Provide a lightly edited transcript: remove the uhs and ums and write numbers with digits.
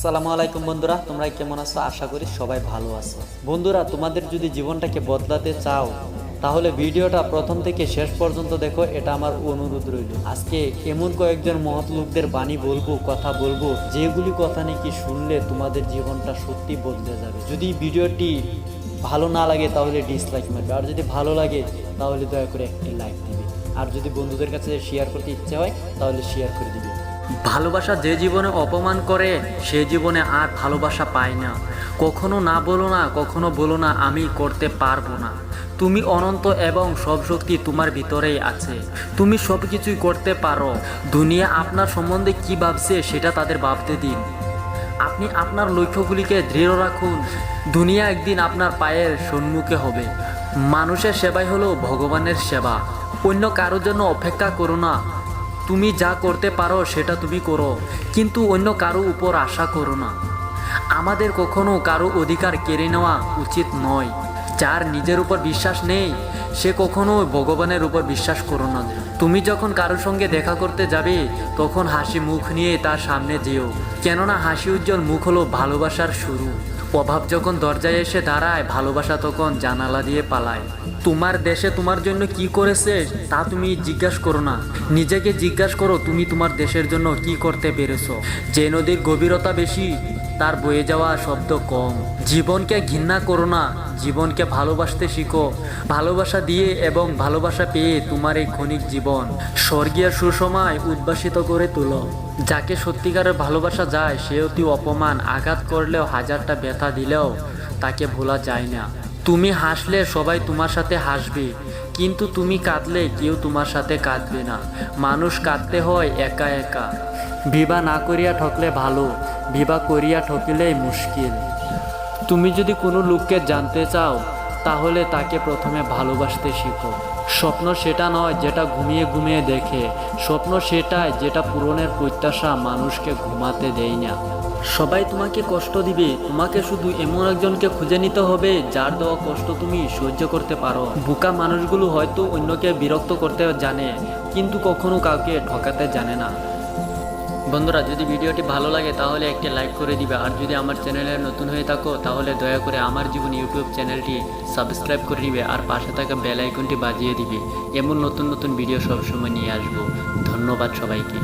আসসালামু আলাইকুম বন্ধুরা, তোমরা কেমন আছো? আশা করি সবাই ভালো আছো। বন্ধুরা, তোমাদের যদি জীবনটাকে বদলাতে চাও তাহলে ভিডিওটা প্রথম থেকে শেষ পর্যন্ত দেখো, এটা আমার অনুরোধ রইল। আজকে এমন কয়েকজন মহৎ লোকদের বাণী বলবো, কথা বলবো, যেগুলি কথা নাকি শুনলে তোমাদের জীবনটা সত্যি বদলে যাবে। যদি ভিডিওটি ভালো না লাগে তাহলে ডিসলাইক মারবে, আর যদি ভালো লাগে তাহলে দয়া করে একটি লাইক দিবে, আর যদি বন্ধুদের কাছে শেয়ার করতে ইচ্ছে হয় তাহলে শেয়ার করে দিবে। ভালোবাসা যে জীবনে অপমান করে সে জীবনে আর ভালোবাসা পায় না। কখনো না বলো না, কখনো বলো না আমি করতে পারবো না। তুমি অনন্ত এবং সব শক্তি তোমার ভিতরেই আছে। তুমি সব কিছুই করতে পারো। দুনিয়া আপনার সম্বন্ধে কি ভাবছে সেটা তাদের ভাবতে দিন। আপনি আপনার লক্ষ্যগুলিকে দৃঢ় রাখুন। দুনিয়া একদিন আপনার পায়ের সম্মুখে হবে। মানুষের সেবাই হলো ভগবানের সেবা। অন্য কারোর জন্য অপেক্ষা করো না। তুমি যা করতে পারো সেটা তুমি করো, কিন্তু অন্য কারো উপর আশা করো না। আমাদের কখনো কারো অধিকার কেড়ে নেওয়া উচিত নয়। যার নিজের উপর বিশ্বাস নেই সে কখনো ভগবানের উপর বিশ্বাস করো না। তুমি যখন কারোর সঙ্গে দেখা করতে যাবে তখন হাসি মুখ নিয়ে তার সামনে যেও, কেননা হাসি উজ্জ্বল মুখ হলো ভালোবাসার শুরু। অভাব যখন দরজায় এসে দাঁড়ায়, ভালোবাসা তখন জানালা দিয়ে পালায়। তোমার দেশে তোমার জন্য কি করেছে তা তুমি জিজ্ঞাসা করো না, নিজেকে জিজ্ঞাসা করো তুমি তোমার দেশের জন্য কি করতে পেরেছো। যে নদীর গভীরতা বেশি তার বয়ে যাওয়া শব্দ কম। জীবনকে ঘৃণা করো না, জীবনকে ভালোবাসতে শিখো। ভালোবাসা দিয়ে এবং ভালোবাসা পেয়ে তোমার এই ক্ষণিক জীবন স্বর্গীয় সুসময় উদ্ভাসিত করে তোলো। যাকে সত্যিকারের ভালোবাসা যায় সে অতি অপমান আঘাত করলেও, হাজারটা ব্যথা দিলেও তাকে ভোলা যায় না। তুমি হাসলে সবাই তোমার সাথে হাসবে, কিন্তু তুমি কাঁদলে কেউ তোমার সাথে কাঁদবে না। মানুষ কাঁদতে হয় একা একা। বিবাহ না করিয়া ঠকলে ভালো, বিবাহ করিয়া ঠকিলেই মুশকিল। তুমি যদি কোনো লোককে জানতে চাও তাহলে তাকে প্রথমে ভালোবাসতে শিখো। স্বপ্ন সেটা নয় যেটা ঘুমিয়ে ঘুমিয়ে দেখে, স্বপ্ন সেটাই যেটা পূরণের প্রত্যাশা মানুষকে ঘুমাতে দেয় না। সবাই তোমাকে কষ্ট দিবে, তোমাকে শুধু এমন একজনকে খুঁজে নিতে হবে যার দেওয়া কষ্ট তুমি সহ্য করতে পারো। বোকা মানুষগুলো হয়তো অন্যকে বিরক্ত করতে জানে, কিন্তু কখনো কাউকে ঠকাতে জানে না। বন্ধুরা, যদি ভিডিওটি ভালো লাগে তাহলে একটি লাইক করে দিবে, আর যদি আমার চ্যানেলে নতুন হয়ে থাকো তাহলে দয়া করে আমার জীবন ইউটিউব চ্যানেলটি সাবস্ক্রাইব করে দিবে, আর পাশে থাকা বেল আইকনটি বাজিয়ে দিবে। এমন নতুন নতুন ভিডিও সবসময় নিয়ে আসবো। ধন্যবাদ সবাইকে।